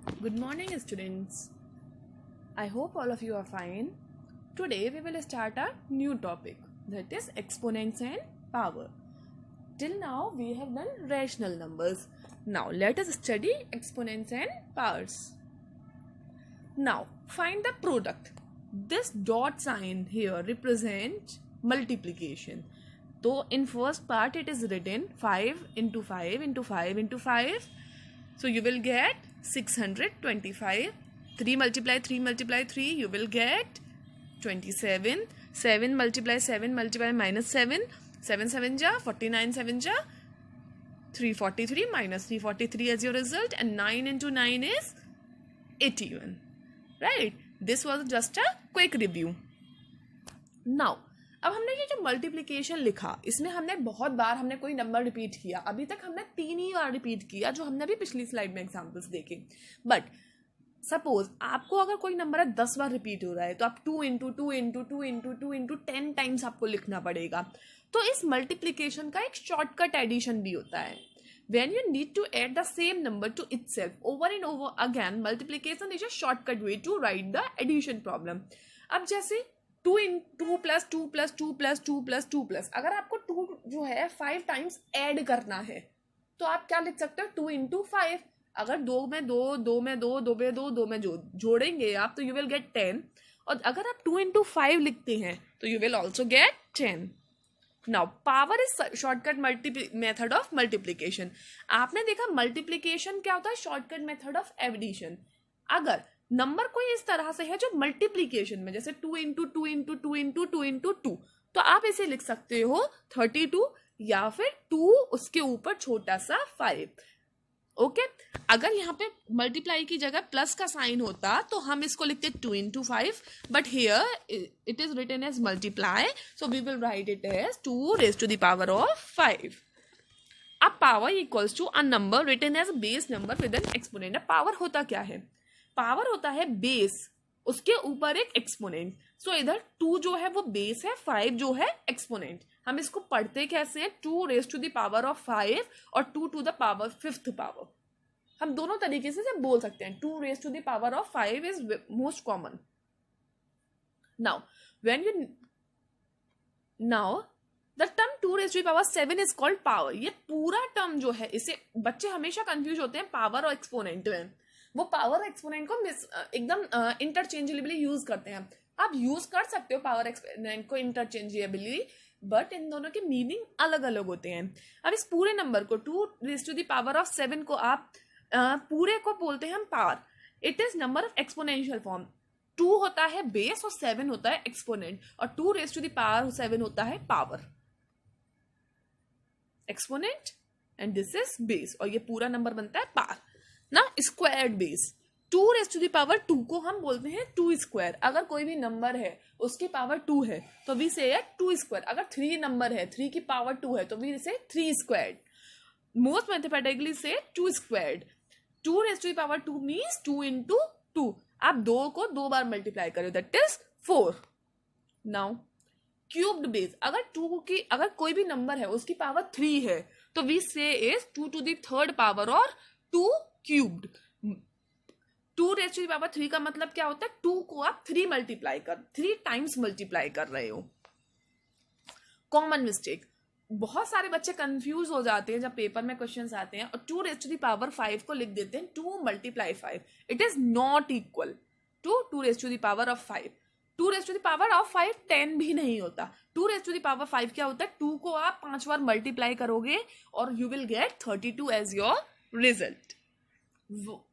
Good morning, students. I hope all of you are fine. Today we will start a new topic, that is exponents and power. Till now we have done rational numbers. Now let us study exponents and powers. Now find the product. This dot sign here represents multiplication. So in first part it is written 5 into 5 into 5 into 5. So you will get 625. 3 multiply 3 multiply 3, you will get 27. 7 multiply 7 multiply minus 7. 7 7 ja 49, 7 ja 343, minus 343 as your result, and 9 into 9 is 81. Right? This was just a quick review. Now अब हमने ये जो multiplication लिखा, इसमें हमने बहुत बार हमने कोई नंबर रिपीट किया. अभी तक हमने 3 ही बार रिपीट किया, जो हमने अभी पिछली स्लाइड में एग्जांपल्स देखे. बट सपोज आपको अगर कोई नंबर है 10 बार रिपीट हो रहा है, तो आप 2 into 2 into 2 into 2 into 10 times आपको लिखना पड़ेगा. तो इस मल्टीप्लिकेशन का एक शॉर्टकट एडिशन भी होता है. When you need to add the same number to itself over and over again, multiplication is a shortcut way to write the addition problem. अब जैसे 2 इन 2 plus 2 plus 2 plus 2 plus 2 plus, अगर आपको 2 जो है 5 times add करना है, तो आप क्या लिख सकते हो? 2 इंटू 5. अगर 2 में 2, 2 में 2, 2 में 2, 2 में जोड़ेंगे आप, तो यू विल गेट 10. और अगर आप 2 इंटू 5 लिखते हैं, तो you will also get 10. Now power is shortcut method of multiplication. आपने देखा मल्टीप्लीकेशन क्या होता है? Shortcut method of addition. अगर नंबर कोई इस तरह से है जो मल्टीप्लीकेशन में, जैसे 2 इंटू 2 इंटू 2 इंटू 2 इंटू 2, तो आप इसे लिख सकते हो 32, या फिर 2 उसके ऊपर छोटा सा 5. ओके अगर यहाँ पे मल्टीप्लाई की जगह प्लस का साइन होता, तो हम इसको लिखते 2 into 5, but here it is written as multiply, so we will write it as 2 raise to the power of 5. अब power equals to a number written as base number with an exponent. अब power होता क्या है? Power होता है base, उसके ऊपर एक एक्सपोनेंट. सो इधर 2 जो है वो बेस है, 5 जो है एक्सपोनेंट. हम इसको पढ़ते कैसे हैं? 2 raise to the power of 5 और 2 to the power 5th power. हम दोनों तरीके से बोल सकते हैं. 2 raise to the power of 5 is most common. Now when you know the term 2 raise to the power 7 is called power. ये पूरा टर्म जो है, इसे बच्चे हमेशा कंफ्यूज होते हैं पावर और एक्सपोनेंट में. वो पावर और एक्सपोनेंट को एकदम इंटरचेंजेबली यूज करते हैं. आप यूज कर सकते हो पावर एक्सपोनेंट को इंटरचेंजेबली, बट इन दोनों के मीनिंग अलग अलग होते हैं. अब इस पूरे नंबर को 2 raise to the power of 7 को आप पूरे को बोलते हैं हम power. It is number of exponential form. 2 होता है बेस और 7 होता है एक्सपोनेंट, और 2 रेज टू द पावर 7 होता है power, exponent, and this is base, और ये पूरा नंबर बनता है पावर. ना squared base. 2 raise to the power 2 को हम बोलते हैं 2 स्क्वायर. अगर कोई भी नंबर है उसकी पावर 2 है, तो वी से 2 स्क्वायर. अगर 3 नंबर है, 3 की पावर 2 है, तो वी से 3 स्क्वायर्ड. मोस्ट मैथमेटिकली से 2 squared. 2 raise to the power 2 means 2 into 2. आप 2 को 2 बार मल्टीप्लाई करो, that is 4. Now cubed base. अगर कोई भी नंबर है उसकी पावर 3 है, तो वी से is 2 to the 3rd power और 2 cubed. 2 raise to the power 3 का मतलब क्या होता है? 2 को आप 3 टाइम्स मल्टीप्लाई कर रहे हो. कॉमन मिस्टेक, बहुत सारे बच्चे कंफ्यूज हो जाते हैं जब पेपर में क्वेश्चंस आते हैं और 2 रेज टू द पावर 5 को लिख देते हैं 2 multiply 5. It is not equal to 2 raise to the power of 5. 2 raise to the power of 5 10 भी नहीं होता. 2 रेज टू द पावर 5 क्या होता है? 2 को आप 5 बार मल्टीप्लाई करोगे और you will get 32 as your result.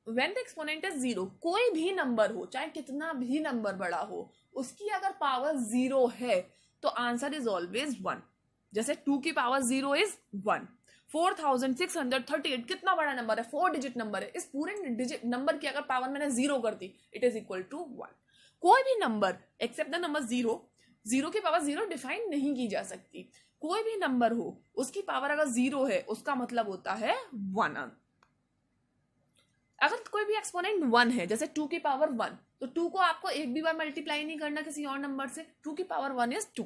When the exponent is 0, कोई भी नंबर हो, चाहे कितना भी नंबर बड़ा हो, उसकी अगर पावर 0 है, तो आंसर इज ऑलवेज 1. जैसे 2 की पावर 0 इज 1. 4638 कितना बड़ा नंबर है? 4 डिजिट नंबर है. इस पूरे डिजिट नंबर की अगर पावर मैंने 0 कर दी, इट इज इक्वल टू 1. कोई भी नंबर एक्सेप्ट द नंबर 0 की पावर 0 डिफाइन नहीं की जा सकती. कोई भी नंबर हो, उसकी पावर अगर 0 है, उसका मतलब होता है 1. अगर कोई भी एक्सपोनेंट 1 है, जैसे 2 की पावर 1, तो 2 को आपको एक भी बार मल्टीप्लाई नहीं करना किसी और नंबर से. 2 की पावर 1 इज 2.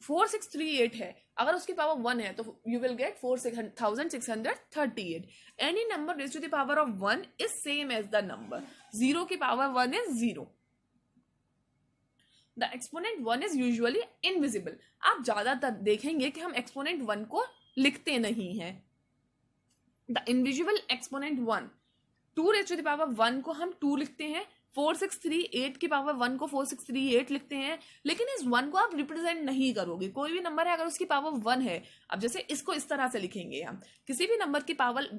4638 है, अगर उसकी पावर 1 है तो you will get 4638. Any number raise to the power of 1 is same as the number. 0 की power 1 is 0. The exponent 1 is usually invisible. आप ज्यादातर देखेंगे कि हम एक्सपोनेंट 1 को लिखते नहीं हैं. The invisible exponent 1, 2 raise to the power 1 को हम 2 लिखते हैं, 4638 की पावर 1 को 4638 लिखते हैं, लेकिन इस 1 को आप रिप्रेजेंट नहीं करोगे. कोई भी नंबर है अगर उसकी पावर 1 है, अब जैसे इसको इस तरह से लिखेंगे हम, किसी भी नंबर की पावर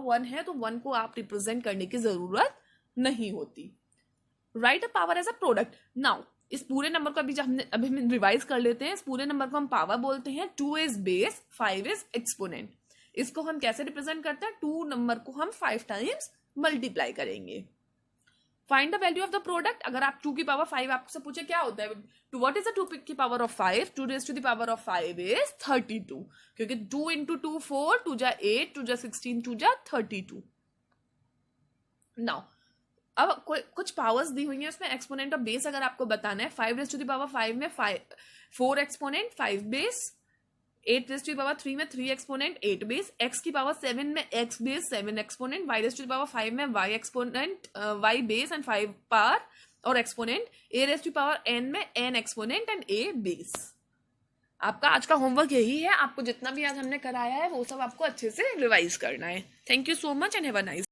1 है तो 1 को आप रिप्रेजेंट करने की जरूरत नहीं होती. Write a power as a product. Now इस पूरे नंबर को अभी हम रिवाइज कर लेते हैं. इस पूरे नंबर को हम पावर बोलते हैं. 2 इज बेस, 5 इज एक्सपोनेंट. इसको हम कैसे रिप्रेजेंट करते हैं? 2 नंबर को हम 5 टाइम्स मल्टीप्लाई करेंगे. Find the value of the product. अगर आप 2 की पावर 5 आपसे पूछे क्या होता है, टू व्हाट इज द 2 की power of 5? 2 raise to the power of 5 is 32, क्योंकि 2 इंटू 2 4, 2 जा 8, 2 जा 16, 2 जा 32. नाउ अब कुछ पावर्स दी हुई है उसमें एक्सपोनेंट ऑफ बेस अगर आपको बताना है. 5 रेज टू द पावर 5 में 4 exponent 5 base, 8 raise to the power 3 में 3 एक्सपोनेंट 8 बेस, x की पावर 7 में x base 7 exponent, y raise to the power 5 में y exponent y base and 5 power और exponent, a raise to power n में n exponent and a base. आपका आज का homework यही है. आपको जितना भी आज हमने कराया है वो सब आपको अच्छे से रिवाइज करना है. Thank you so much and have a nice